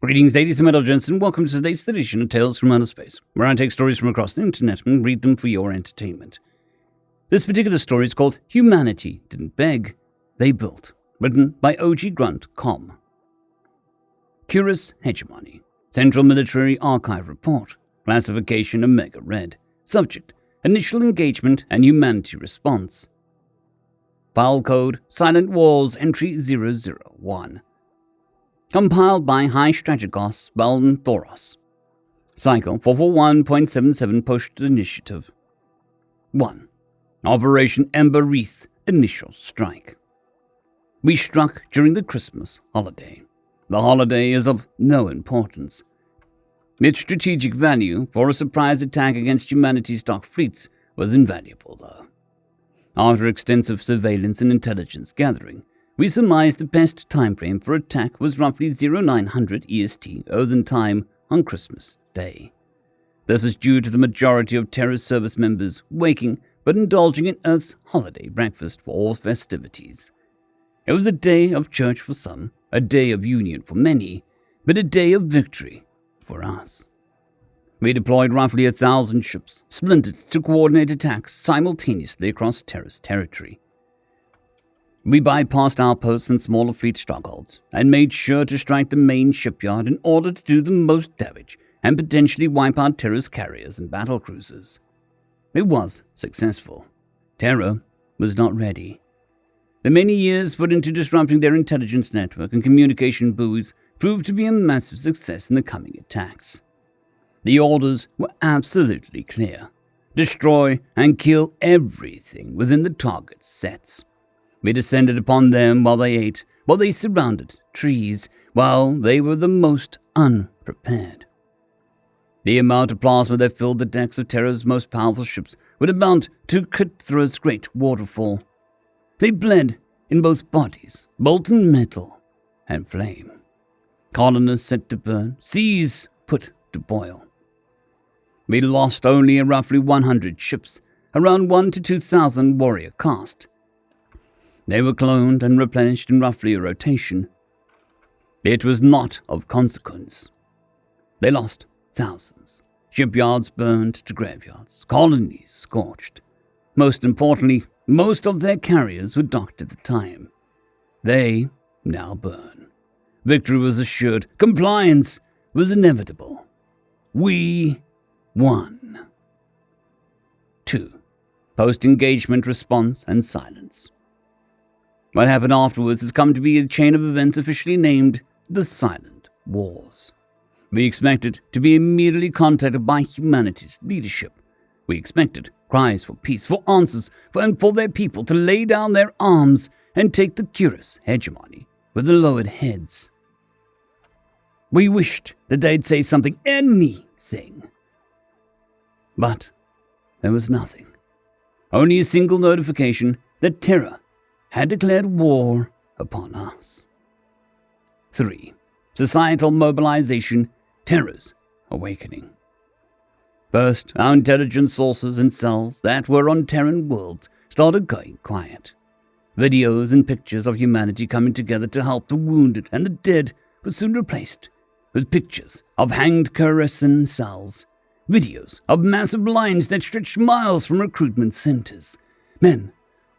Greetings, ladies and intelligence, and welcome to today's edition of Tales from Outer Space, where I take stories from across the internet and read them for your entertainment. This particular story is called Humanity Didn't Beg, They Built, written by OG Grunt Com. Curass Hegemony, Central Military Archive Report, Classification Omega Red, Subject, Initial Engagement and Humanity Response. File Code, Silent Wars Entry 001. Compiled by High Strategos Balden Thoros. Cycle 441.77 Posted Initiative. 1. Operation Ember Wreath Initial Strike. We struck during the Christmas holiday. The holiday is of no importance. Its strategic value for a surprise attack against humanity's dark fleets was invaluable, though. After extensive surveillance and intelligence gathering, we surmised the best time frame for attack was roughly 0900 EST Earthen Time on Christmas Day. This is due to the majority of Terra's service members waking but indulging in Earth's holiday breakfast for all festivities. It was a day of church for some, a day of union for many, but a day of victory for us. We deployed roughly 1,000 ships, splintered to coordinate attacks simultaneously across Terra's territory. We bypassed outposts and smaller fleet strongholds, and made sure to strike the main shipyard in order to do the most damage and potentially wipe out Terra's carriers and battle cruisers. It was successful. Terra was not ready. The many years put into disrupting their intelligence network and communication buoys proved to be a massive success in the coming attacks. The orders were absolutely clear. Destroy and kill everything within the target's sets. We descended upon them while they ate, while they surrounded trees, while they were the most unprepared. The amount of plasma that filled the decks of Terra's most powerful ships would amount to Cthulhu's great waterfall. They bled in both bodies, molten metal and flame. Colonists set to burn, seas put to boil. We lost only roughly 100 ships, around 1,000 to 2,000 warrior caste. They were cloned and replenished in roughly a rotation. It was not of consequence. They lost thousands. Shipyards burned to graveyards. Colonies scorched. Most importantly, most of their carriers were docked at the time. They now burn. Victory was assured. Compliance was inevitable. We won. 2. Post-engagement response and silence. What happened afterwards has come to be a chain of events officially named the Silent Wars. We expected to be immediately contacted by humanity's leadership. We expected cries for peace, for answers, and for their people to lay down their arms and take the Curass hegemony with the lowered heads. We wished that they'd say something, anything. But there was nothing. Only a single notification that Terra had declared war upon us. 3. Societal mobilization, Terra's awakening. First, our intelligence sources and cells that were on Terran worlds started going quiet. Videos and pictures of humanity coming together to help the wounded and the dead were soon replaced with pictures of hanged Curassan cells, videos of massive lines that stretched miles from recruitment centers, men,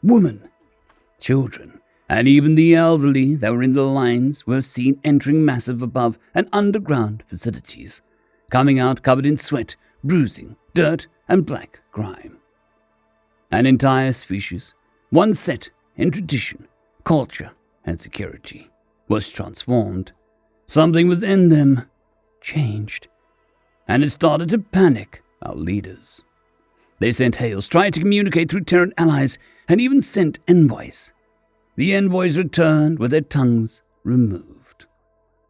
women, children, and even the elderly that were in the lines were seen entering massive above and underground facilities, coming out covered in sweat, bruising, dirt, and black grime. An entire species, one set in tradition, culture, and security, was transformed. Something within them changed, and it started to panic our leaders. They sent hails, tried to communicate through Terran allies, and even sent envoys. The envoys returned with their tongues removed.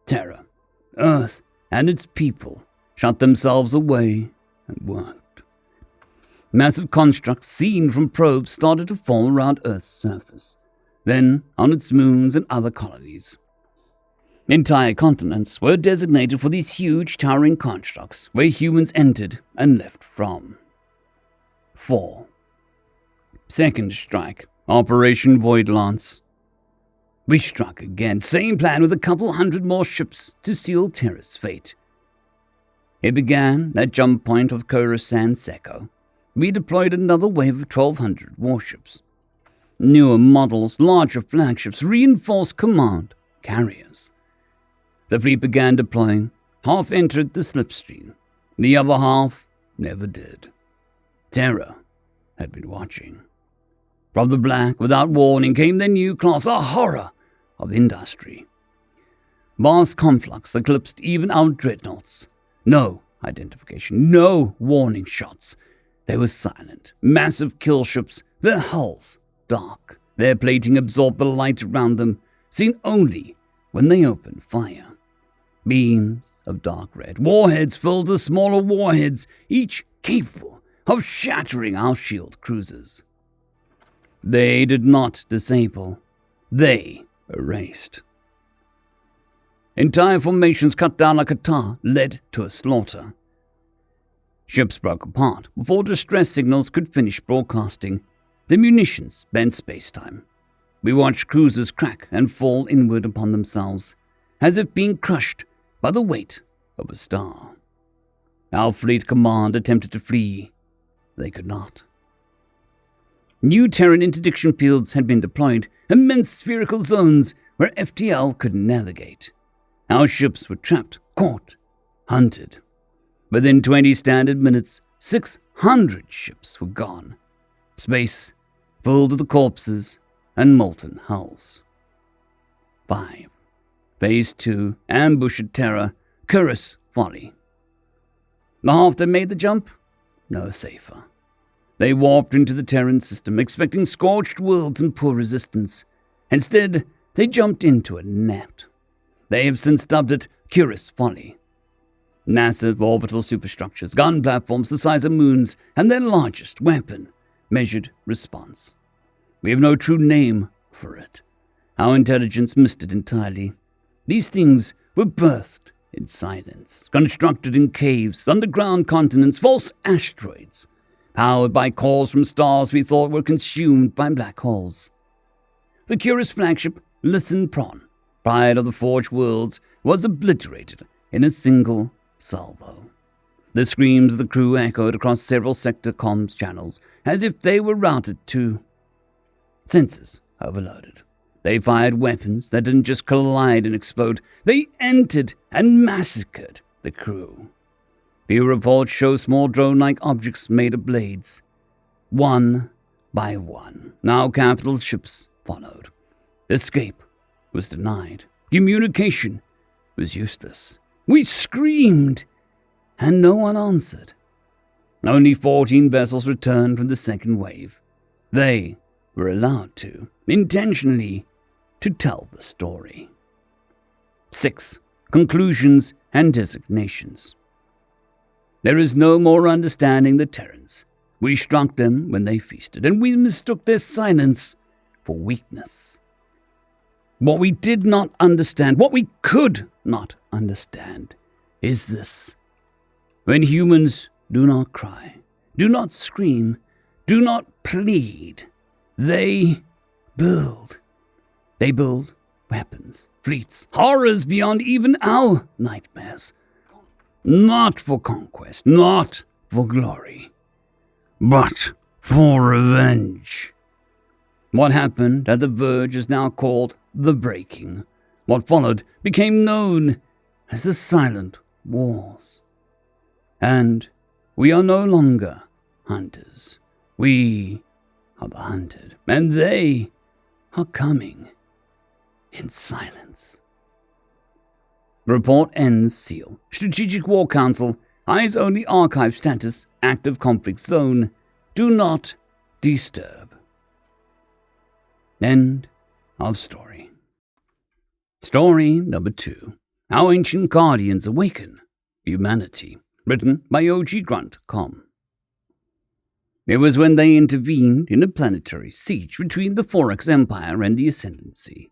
Terra, Earth, and its people shut themselves away and worked. Massive constructs seen from probes started to form around Earth's surface, then on its moons and other colonies. Entire continents were designated for these huge towering constructs where humans entered and left from. 4. Second strike, Operation Void Lance. We struck again, same plan with a couple hundred more ships to seal Terra's fate. It began at jump point of Curass and Secco. We deployed another wave of 1,200 warships. Newer models, larger flagships, reinforced command carriers. The fleet began deploying. Half entered the slipstream. The other half never did. Terra had been watching. From the black, without warning, came their new class, a horror of industry. Vast conflux eclipsed even our dreadnoughts. No identification, no warning shots. They were silent, massive kill ships, their hulls dark. Their plating absorbed the light around them, seen only when they opened fire. Beams of dark red warheads filled the smaller warheads, each capable of shattering our shield cruisers. They did not disable. They erased. Entire formations cut down like a tar led to a slaughter. Ships broke apart before distress signals could finish broadcasting. The munitions bent space-time. We watched cruisers crack and fall inward upon themselves, as if being crushed by the weight of a star. Our fleet command attempted to flee. They could not. New Terran interdiction fields had been deployed, immense spherical zones where FTL couldn't navigate. Our ships were trapped, caught, hunted. Within 20 standard minutes, 600 ships were gone. Space filled with the corpses and molten hulls. 5. Phase 2, ambush at Terra, Curass, folly. The half that made the jump? No safer. They warped into the Terran system, expecting scorched worlds and poor resistance. Instead, they jumped into a net. They have since dubbed it Curass folly. Massive orbital superstructures, gun platforms the size of moons, and their largest weapon, measured response. We have no true name for it. Our intelligence missed it entirely. These things were birthed in silence, constructed in caves, underground continents, false asteroids, powered by cores from stars we thought were consumed by black holes. The Curass flagship, Lithin Prawn, pride of the Forged Worlds, was obliterated in a single salvo. The screams of the crew echoed across several sector comms channels, as if they were routed to sensors overloaded. They fired weapons that didn't just collide and explode. They entered and massacred the crew. Few reports show small drone-like objects made of blades. One by one, now capital ships followed. Escape was denied. Communication was useless. We screamed, and no one answered. Only 14 vessels returned from the second wave. They were allowed to, intentionally, to tell the story. 6. Conclusions and designations. There is no more understanding the Terrans. We struck them when they feasted, and we mistook their silence for weakness. What we did not understand, what we could not understand, is this. When humans do not cry, do not scream, do not plead, they build. They build weapons, fleets, horrors beyond even our nightmares. Not for conquest, not for glory, but for revenge. What happened at the verge is now called the breaking. What followed became known as the Silent Wars. And we are no longer hunters. We are the hunted, and they are coming in silence. Report ends seal. Strategic War Council. Eyes only archive status. Active conflict zone. Do not disturb. End of story. Story number 2. Our Ancient Guardians Awaken. Humanity. Written by O.G. Grunt. It was when they intervened in a planetary siege between the Forax Empire and the Ascendancy.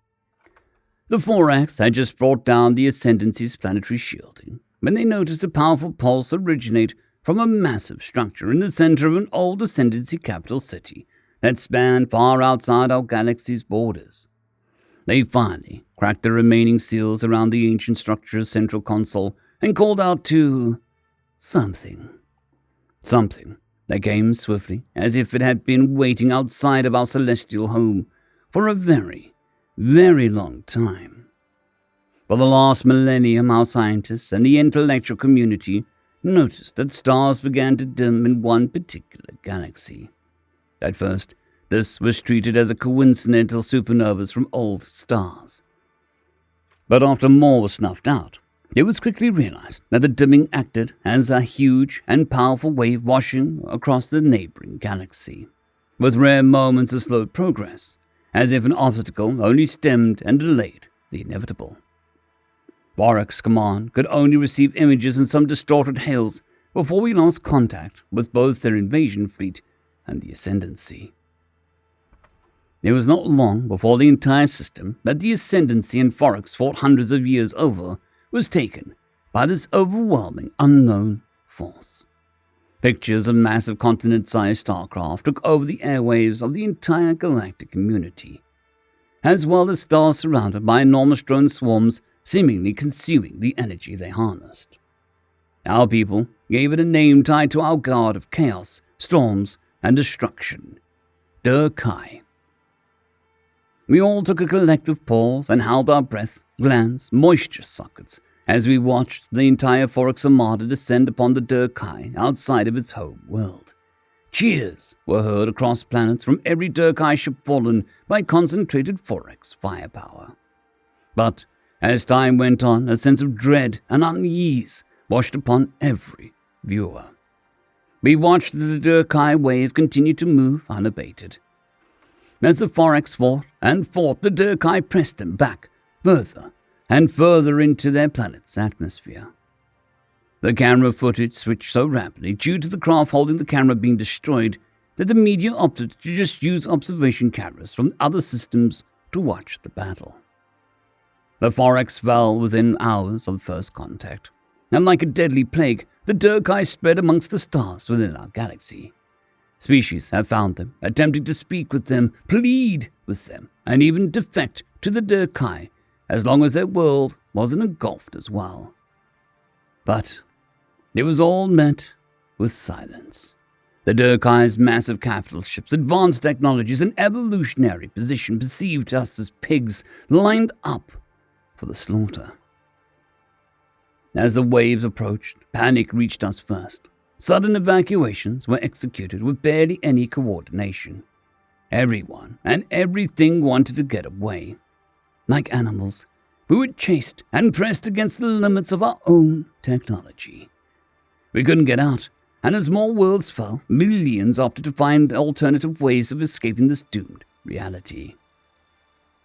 The Forax had just brought down the Ascendancy's planetary shielding when they noticed a powerful pulse originate from a massive structure in the center of an old Ascendancy capital city that spanned far outside our galaxy's borders. They finally cracked the remaining seals around the ancient structure's central console and called out to something. Something that came swiftly, as if it had been waiting outside of our celestial home for a very, very long time. For the last millennium, our scientists and the intellectual community noticed that stars began to dim in one particular galaxy. At first, this was treated as a coincidental supernovas from old stars. But after more was snuffed out, it was quickly realized that the dimming acted as a huge and powerful wave washing across the neighboring galaxy, with rare moments of slow progress, as if an obstacle only stemmed and delayed the inevitable. Varroc's command could only receive images and some distorted hails before we lost contact with both their invasion fleet and the Ascendancy. It was not long before the entire system that the Ascendancy and Varroc's fought hundreds of years over was taken by this overwhelming unknown force. Pictures of massive continent-sized starcraft took over the airwaves of the entire galactic community, as well as stars surrounded by enormous drone swarms seemingly consuming the energy they harnessed. Our people gave it a name tied to our god of chaos, storms, and destruction, Durkai. We all took a collective pause and held our breath, glands, moisture sockets, as we watched the entire Varroc's armada descend upon the Durkai outside of its home world. Cheers were heard across planets from every Durkai ship fallen by concentrated Varroc's firepower. But as time went on, a sense of dread and unease washed upon every viewer. We watched the Durkai wave continue to move unabated. As the Varroc's fought, the Durkai pressed them back further and further into their planet's atmosphere. The camera footage switched so rapidly due to the craft holding the camera being destroyed that the media opted to just use observation cameras from other systems to watch the battle. The Varroc's fell within hours of first contact, and like a deadly plague, the Durkai spread amongst the stars within our galaxy. Species have found them, attempting to speak with them, plead with them, and even defect to the Durkai, as long as their world wasn't engulfed as well. But it was all met with silence. The Durkai's massive capital ships, advanced technologies, and evolutionary position perceived us as pigs lined up for the slaughter. As the waves approached, panic reached us first. Sudden evacuations were executed with barely any coordination. Everyone and everything wanted to get away. Like animals, we were chased and pressed against the limits of our own technology. We couldn't get out, and as more worlds fell, millions opted to find alternative ways of escaping this doomed reality.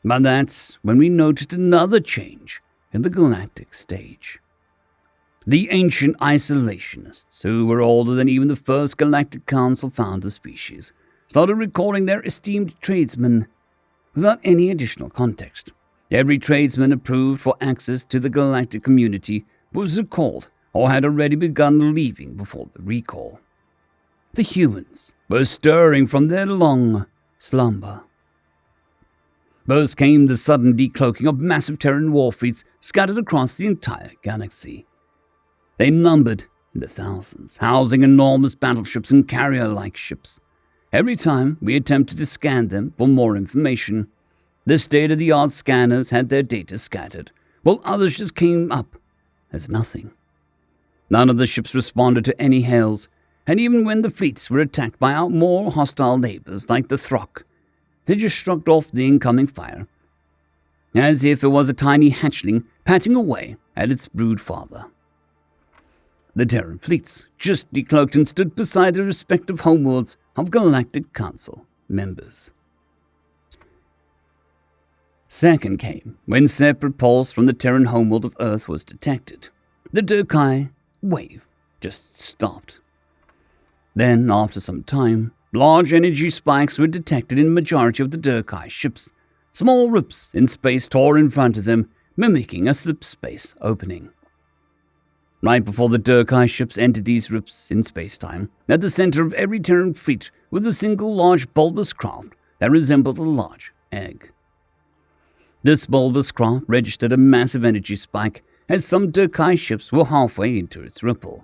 But that's when we noticed another change in the galactic stage. The ancient isolationists, who were older than even the first Galactic Council founder species, started recalling their esteemed tradesmen without any additional context. Every tradesman approved for access to the galactic community was recalled or had already begun leaving before the recall. The humans were stirring from their long slumber. First came the sudden decloaking of massive Terran war fleets scattered across the entire galaxy. They numbered in the thousands, housing enormous battleships and carrier-like ships. Every time we attempted to scan them for more information, the state-of-the-art scanners had their data scattered, while others just came up as nothing. None of the ships responded to any hails, and even when the fleets were attacked by our more hostile neighbors like the Throck, they just shrugged off the incoming fire, as if it was a tiny hatchling patting away at its brood father. The Terran fleets just decloaked and stood beside the respective homeworlds of Galactic Council members. Second came when separate pulse from the Terran homeworld of Earth was detected. The Durkai wave just stopped. Then, after some time, large energy spikes were detected in the majority of the Durkai ships. Small rips in space tore in front of them, mimicking a slip space opening. Right before the Durkai ships entered these rips in space-time, at the center of every Terran fleet was a single large bulbous craft that resembled a large egg. This bulbous craft registered a massive energy spike as some Durkai ships were halfway into its ripple.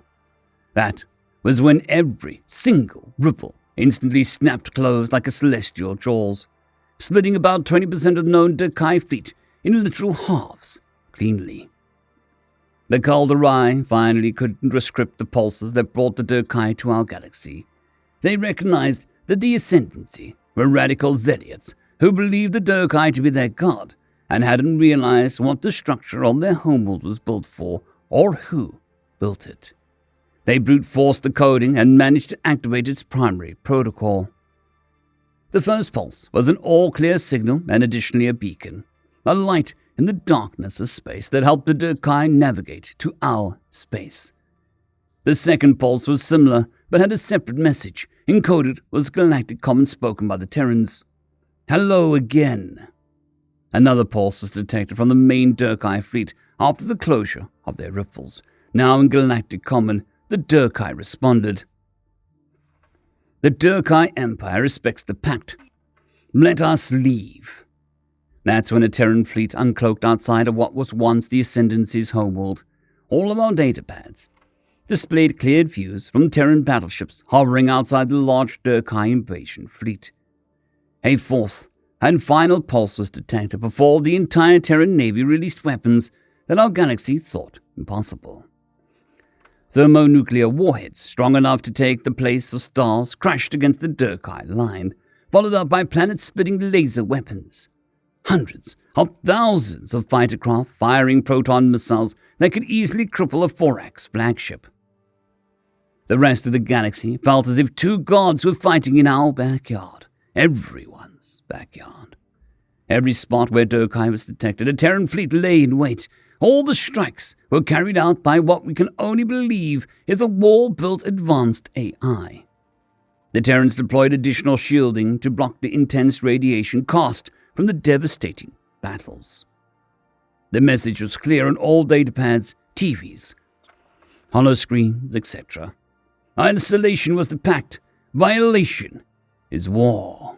That was when every single ripple instantly snapped closed like a celestial jaws, splitting about 20% of the known Durkai fleet in literal halves, cleanly. The Calderai finally couldn't restrict the pulses that brought the Durkai to our galaxy. They recognized that the Ascendancy were radical Zealots who believed the Durkai to be their god and hadn't realized what the structure on their homeworld was built for or who built it. They brute forced the coding and managed to activate its primary protocol. The first pulse was an all-clear signal and additionally a beacon, a light in the darkness of space that helped the Durkai navigate to our space. The second pulse was similar but had a separate message. Encoded was galactic common spoken by the Terrans. Hello again. Another pulse was detected from the main Durkai fleet after the closure of their ripples. Now in galactic common, the Durkai responded. The Durkai Empire respects the pact. Let us leave. That's when a Terran fleet uncloaked outside of what was once the Ascendancy's homeworld. All of our datapads displayed cleared views from Terran battleships hovering outside the large Durkai invasion fleet. A fourth and final pulse was detected before the entire Terran Navy released weapons that our galaxy thought impossible. Thermonuclear warheads strong enough to take the place of stars crashed against the Durkai line, followed up by planet-splitting laser weapons. Hundreds of thousands of fighter craft firing proton missiles that could easily cripple a Forax flagship. The rest of the galaxy felt as if two gods were fighting in our backyard, everyone's backyard. Every spot where Durkai was detected, a Terran fleet lay in wait. All the strikes were carried out by what we can only believe is a wall-built advanced AI. The Terrans deployed additional shielding to block the intense radiation cast from the devastating battles. The message was clear on all datapads, TVs, holoscreens, etc. Our installation was the pact. Violation is war.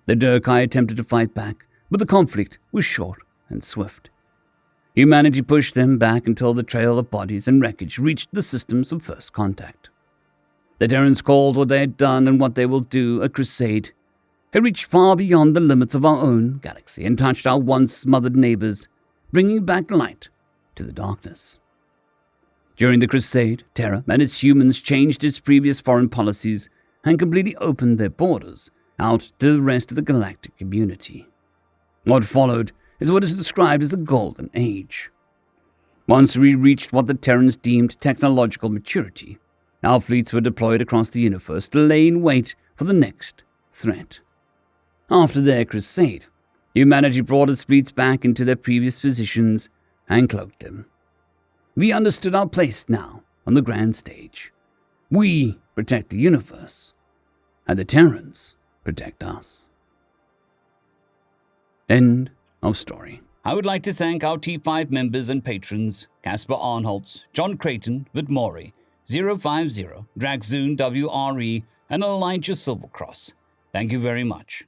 The Durkai attempted to fight back, but the conflict was short and swift. Humanity pushed them back until the trail of bodies and wreckage reached the systems of first contact. The Terrans called what they had done and what they will do a crusade. It reached far beyond the limits of our own galaxy and touched our once smothered neighbors, bringing back light to the darkness. During the crusade, Terra and its humans changed its previous foreign policies and completely opened their borders out to the rest of the galactic community. What followed is what is described as the Golden Age. Once we reached what the Terrans deemed technological maturity, our fleets were deployed across the universe to lay in wait for the next threat. After their crusade, humanity brought its fleets back into their previous positions and cloaked them. We understood our place now on the grand stage. We protect the universe, and the Terrans protect us. End of story. I would like to thank our T5 members and patrons, Casper Arnholtz, John Creighton, Vidmori, 050, Dragzoon WRE, and Elijah Silvercross. Thank you very much.